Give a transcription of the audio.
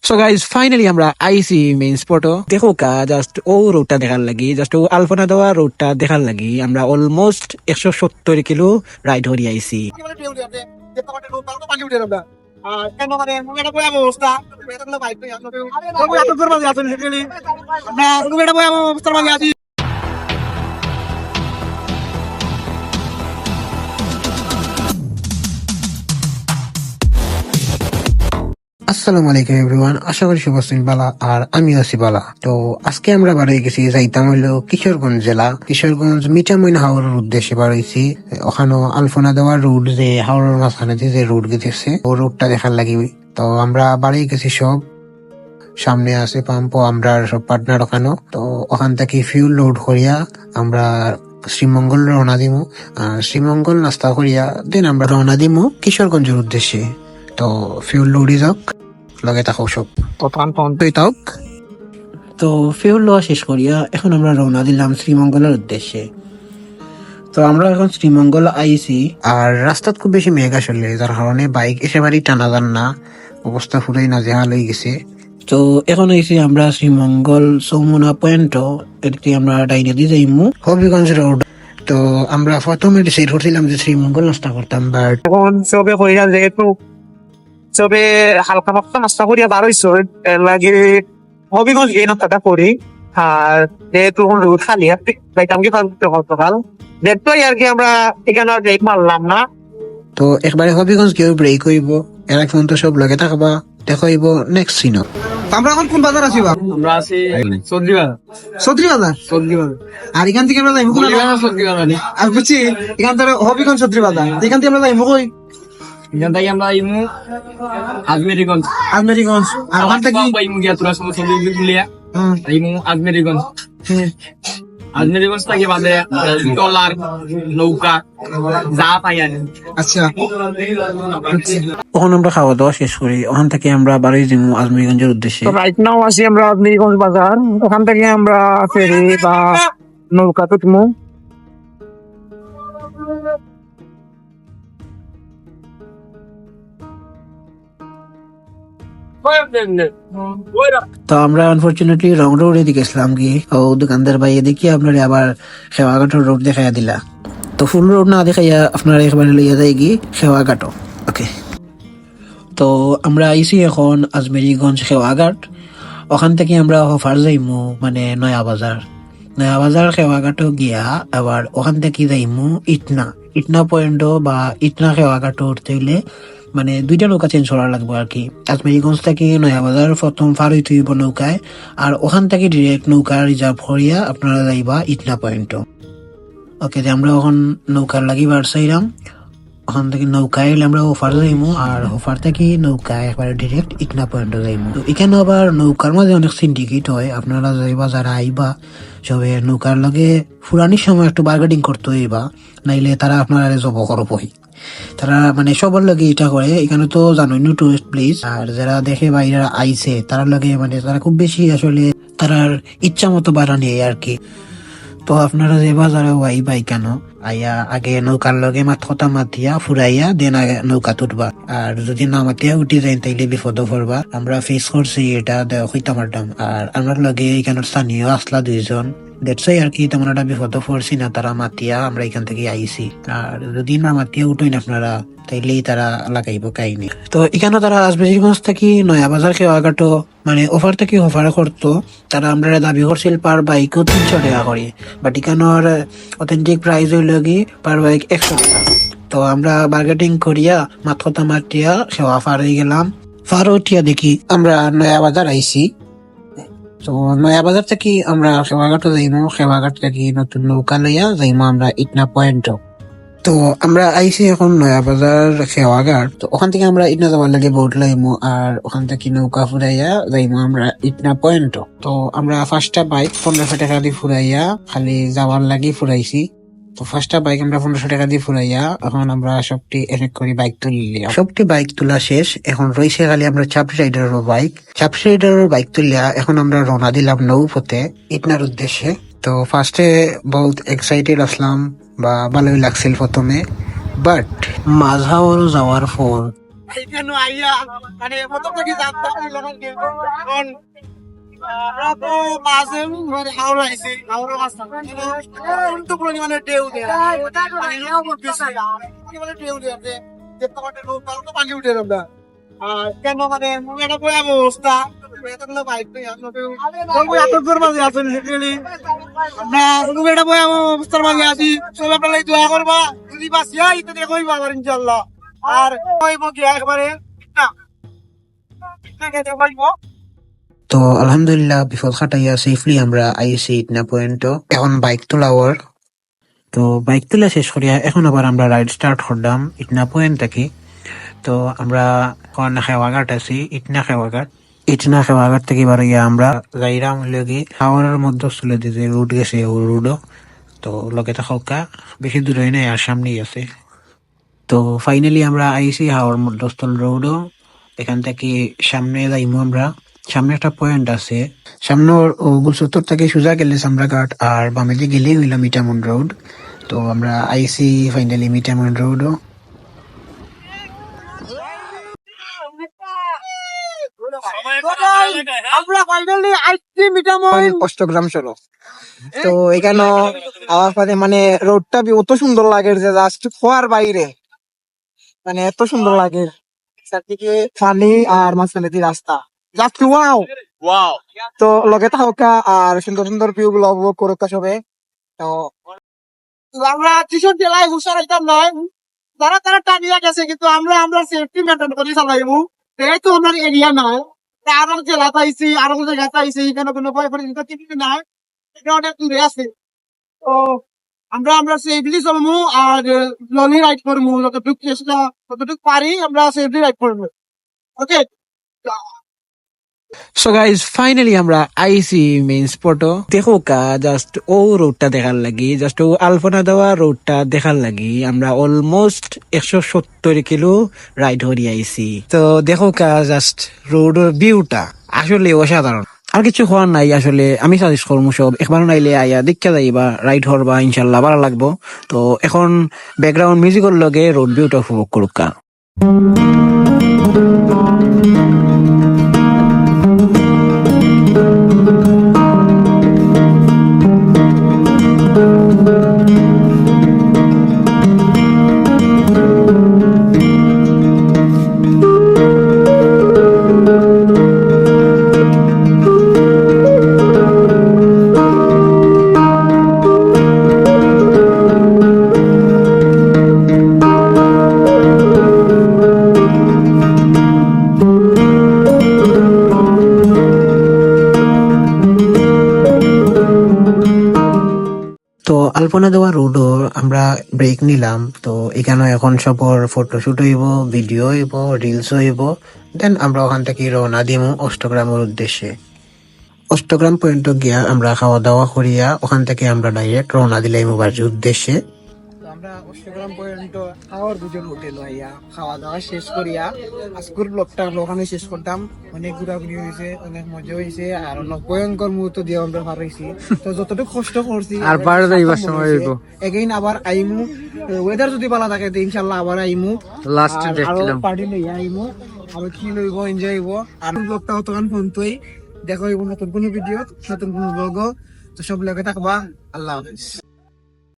So guys finally আমরা আইসি main স্পটও দেখো কা জাস্ট ও রোডটা দেখার লাগি জাস্ট ও আলপনা দেওয়া রোডটা দেখার লাগি আমরা অলমোস্ট 170 কিলো রাইড হরি আইসি। আসসালামু আলাইকুম এভরিওয়ান, আশা করি সব আছেন বালা আর আমি আছি বালা। তো আজকে আমরা বাড়ি গেছি, যাইতাম হইলো কিশোরগঞ্জ জেলা, কিশোরগঞ্জ মিঠামইন হাওড়ের উদ্দেশ্যে বাড়াইছি। ওখানে আলপনা দেওয়ার রোড যে হাওড়ের মাঝখানে যে রোড গেছে ও রোডটা দেখার লাগি। তো আমরা বাড়ি গেছি, সব সামনে আছে পাম্প, আমরা সব পার্টনার ওখানে। তো ওখান থেকে ফিউল লোড করিয়া আমরা শ্রীমঙ্গল রওনা দিমু, আর শ্রীমঙ্গল নাস্তা করিয়া দেন আমরা রওনা দিমু কিশোরগঞ্জের উদ্দেশ্যে। তো ফিউল লোডই যাক, লগে থাকো সব থাক। তো ফিউল লওয়া শেষ করিয়া এখন আমরা রওনা দিলাম শ্রীমঙ্গলের উদ্দেশ্যে। তো আমরা এখন শ্রীমঙ্গল আইছি, আর রাস্তাত খুব বেশি মেঘ আসলে, যার কারণে বাইক এসেবারই টানা যান না, অবস্থা পুরাই নাজেহাল হয়ে গেছে। তো এখন আইছি আমরা শ্রীমঙ্গল চৌমুনা পয়েন্ট, এটি আমরা ডাইনে দিয়ে যাইমু হবিগঞ্জ রোড। তো আমরা প্রথমে ডিসাইড করছিলাম যে শ্রীমঙ্গল নাস্তা করতাম, বাট এখন সবে কইরা যেহেতু সবে হালকা পাতলা নাস্তা করিয়া বার হইছো, এর লাগে হবিগঞ্জ গিয়ে নাস্তাটা করি। আর যেহেতু রোদ খালি যাইতাম কি সকাল দেখতোই আর কি, আমরা এখানে আর ব্রেক মারলাম না। তো একবারে হবিগঞ্জ কেউ ব্রেক হইব, এর এখন তো সব লগে থাকবা, দেখা হইব নেক্সট সিন। আমরা এখন কোন বাজার আছি? আমরা আছি সবজি বাজার। সবজি বাজার। সবজি বাজার আর এখান থেকে আমরা যাইবো কোন? সবজি বাজার আর বুঝছি এখান থেকে হবিগঞ্জ সবজি বাজার, এখান থেকে আমরা যাইবো কই? এখান থেকে আমরা ইমু আজমেরিগঞ্জ। আজমেরিগঞ্জ। আর ওখান থেকে ইমু গিয়া তোরা সব সবজি তুলিয়া ইমু আজমেরিগঞ্জ। আজমেরিগঞ্জ থেকে বাদে ট্রলার, নৌকা যা পাই আনি। আচ্ছা, তখন আমরা খাওয়া দাওয়া শেষ করি, ওখান থেকে আমরা বাড়ি যাবো আজমিরগঞ্জের উদ্দেশ্যে। তো রাইট নাও আছি আমরা আজমেরিগঞ্জ বাজার, ওখান থেকে আমরা ফেরি বা নৌকা তুটমু। তো আমরা আনফরচুনেটলি রং রোডে দিকে গেছিলাম কি, ও দোকানদার ভাই দেখি আপনার আবার খেওয়াঘাটের রোড দেখাইয়া দিলা। তো ফুল রোড না দেখাইয়া আপনারা একবারে লইয়া যায় কি খেওয়াঘাটও। ওকে, তো আমরা আইছি এখন আজমেরিগঞ্জ খেওয়াঘাট। ওখান থেকে আমরা হফার যাইমু মানে নয়া বাজার। নয়া বাজার খেওয়াঘাটও গিয়া আবার ওখান থেকে যাইমু ইটনা। ইটনা পয়েন্টও বা ইটনা খেওয়াঘাটও উঠতে হইলে মানে দুইটা নৌকা চেঞ্জ করা লাগবে আর কি। আজমেরিগঞ্জ থেকে নয়া বাজার প্রথম ফার হইতে হইব নৌকায়, আর ওখান থেকে ডিরেক্ট নৌকা রিজার্ভ করিয়া আপনারা যাইবা ইটনা পয়েন্টও। ওকে, আমরা এখন নৌকার লাগি বার চাইলাম। ওখান থেকে নৌকায় এলে আমরা অফার যাইমু, আর অফার থেকে নৌকায় একবারে ডিরেক্ট ইটনা পয়েন্টে যাইমু। তো এখানে আবার নৌকার মাঝে অনেক সিন্ডিকেট হয়, আপনারা যাইবা যারা আইবা সবে নৌকার লগে ফুরানির সময় একটু বার্গেটিং করতে হইবা, নাইলে তারা আপনারা জব করবই। তারা মানে সবার লগে এটা করে, এখানে তো জানোই নো টুরিস্ট প্লেস, আর যারা দেখে বা এরা আইছে তারা লগে মানে তারা খুব বেশি আসলে তারার ইচ্ছা মতো বাড়া নেই আর কি। তো আপনারা যে বাজারে আইবাই কেন আইয়া আগে নৌকার লগে কথা মাতিয়া ফুরাইয়া দেন আগে নৌকা তুটবা, আর যদি না মাতিয়া উঠি যায় তাইলে বিপদ পড়বা। আমরা ফেস করছি এটা হইতে পারতাম, আর আমার লগে এখানে স্থানীয় আসলা দুইজন, দেখছাই আর কি তেমন একটা বিপদ পড়ছি না, তারা মাতিয়া আমরা এখান থেকে আইছি। আর যদি না মাতিয়া উঠোই না আপনারা তাইলেই তারা লাগাইব কাহিনী। তো এখানে তারা আজমেরিগঞ্জ থেকে নয়া বাজার খেওয়াঘাটও মানে অফার থেকে অফার করতো, তারা আমরা দাবি করছিল পার বাইকও 300 টাকা করে, বাট এখানোর অথেন্টিক প্রাইস হইল কি পার বাইক 100 টাকা। তো আমরা বার্গেটিং করিয়া মাথা মাটিয়া সেওয়া ফার হয়ে গেলাম। ফার উঠিয়া দেখি আমরা নয়া বাজার আইছি। তো নয়া বাজার থেকে আমরা খেওয়াঘাটও যাইমু, খেওয়াঘাট থেকে নতুন নৌকা লইয়া যাইমু আমরা ইটনা পয়েন্টও। তো আমরা আইছি এখন নয়া বাজার খেওয়াঘাট। তো ওখান থেকে আমরা ইটনা যাবার লাগে বোট লাইমু, আর ওখান থেকে নৌকা ফুরাইয়া যাইমু আমরা ইটনা পয়েন্ট। তো আমরা ফার্স্টটা বাইক 1500 টাকা দিয়ে ফুরাইয়া খালি যাওয়ার লাগে ফুরাইছি। তো ফার্স্টটা বাইক আমরা 1500 টাকা দিয়ে ফুরাইয়া এখন আমরা সবটি এক করে বাইক তুলিয়া সবটি বাইক তোলা শেষ। এখন রয়েছে খালি আমরা চাপড়ি রাইডারের বাইক। চাপড়ি রাইডারের বাইক তুলিয়া এখন আমরা রওনা দিলাম নৌপথে ইটনার উদ্দেশ্যে। তো ফার্স্টে বহুত এক্সাইটেড আসলাম বা ভালোই লাগছিল প্রথমে, বাট মাঝাওয়ার যাওয়ার পর এইখানে আইয়া মানে প্রথম থেকে জানতাম এলাকার গেম এখন আমরা তো মাঝে মানে হাওড়া আইছি হাওড়া মাছ তো পরিমাণে ঢেউ দেয় মানে পরিমাণে ঢেউ দেয় যে তোমাদের লোক তো পানি উঠে আমরা আর কেন মানে এটা ভয়াবহ অবস্থা এতগুলো বাইক এতদূর মাঝে আছেন আমরা এটা ভয়াবহ অবস্থার মাঝে আছি চলে আপনারা দোয়া করবা যদি বাঁচিয়া ইতে দেখবই আবার ইনশাল্লাহ আর কইব কি একবারে না তো আলহামদুলিল্লাহ বিপদ খাটাইয়া সেফলি আমরা আইসি ইটনা পয়েন্ট এখন বাইক তোলাওয়ার তো বাইক তোলা শেষ করিয়া এখন আবার আমরা রাইড স্টার্ট করলাম ইটনা পয়েন্ট থেকে তো আমরা কোন খেওয়াঘাট আছি ইটনা খেওয়াঘাট থেকে এবার ইয়া আমরা যাইরাম লগে হাওড়ার মধ্যে চলে যে রুট গেছে ও রুডও তো লগে থাকা বেশি দূর হয় নাই আর সামনেই আছে তো ফাইনালি আমরা আইসি হাওড়ার মধ্যস্থল রোডও এখান থেকে সামনে যাইমু আমরা সামনে একটা পয়েন্ট আছে সামনে গুলচত্বর থেকে সোজা গেলে সামরাঘাট আর বামে দিয়ে গেলেই হইল মিটামন রোড তো আমরা আইসি ফাইনালি মিটামন রোডও আমরা ফাইনালি আইছি মিটামন অষ্টগ্রাম সড়ক তো এখানে আমার পরে মানে রোডটা অত সুন্দর লাগে যে জাস্ট খোয়ার বাইরে মানে এত সুন্দর লাগে চারদিকে পানি আর মাঝখানে দিয়ে রাস্তা জাস্ট ওয়াও তো লগে থাকা আর সুন্দর সুন্দর ভিউ গুলো উপভোগ করুক সবে তো আমরা কিশোর জেলায় ঘুষার একদম নয় তারা তারা টানিয়া গেছে কিন্তু আমরা সেফটি মেনটেন করে চালাইবো এই তো আমার এরিয়া নয় আরো জেলা পাইছি আরো জায়গা পাইছি এখানে কোনো ভয় পরিচিত কিছু নাই এটা অনেক দূরে আছে তো আমরা সেফলি চলবো আর লনি রাইড করবো যতটুকু চেষ্টা যতটুকু পারি আমরা সেফলি রাইড করবো ওকে সো গাইজ ফাইনালি আমরা আইসি মেইন স্পটও দেখো কা জাস্ট ও রোডটা দেখার লাগি জাস্ট ও আলপনা দেওয়া রোডটা দেখার লাগি আমরা অলমোস্ট 170 কিলো রাইড হরি আইসি তো দেখো কা জাস্ট রোড ভিউটা আসলে অসাধারণ আর কিছু হওয়ার নাই আসলে আমি সাজেস্ট করবো সব একবার নাইলে আইয়া দেখা যাইবা রাইড হরবা ইনশাল্লাহ ভালো লাগবো তো এখন ব্যাকগ্রাউন্ড মিউজিকের লগে রোড ভিউটা উপভোগ করুক কা তো আলপনা দেওয়া রোডও আমরা ব্রেক নিলাম তো এখানে এখন সবর ফটোশুট হইব ভিডিও হইব রিলস হইব দেন আমরা ওখান থেকে রওনা দিমু অষ্টগ্রামের উদ্দেশ্যে অষ্টগ্রাম পয়েন্ট গিয়া আমরা খাওয়া দাওয়া করিয়া ওখান থেকে আমরা ডাইরেক্ট রওনা দিলাম বাড়ির উদ্দেশ্যে আমরা অষ্টগ্রাম পর্যন্ত খাওয়ার দুজন হোটেল হইয়া খাওয়া দাওয়া শেষ করিয়া আজকের ব্লগটা ওখানে শেষ করতাম অনেক ঘোরাঘুরি হয়েছে অনেক মজা হয়েছে আর অনেক ভয়ঙ্কর মুহূর্ত দিয়ে আমরা পার হয়েছি তো যতটুকু কষ্ট করছি আর বার যাইবার সময় হইব এগেইন আবার আইমু ওয়েদার যদি ভালো থাকে তো ইনশাল্লাহ আবার আইমু লাস্ট দেখলাম পার্টি লইয়া আইমু আবার কি লইব এনজয় হইব আর ব্লগটা তখন ফোনতই দেখো হইব নতুন কোনো ভিডিও নতুন কোনো ব্লগ তো সব লগে থাকবা আল্লাহ হাফেজ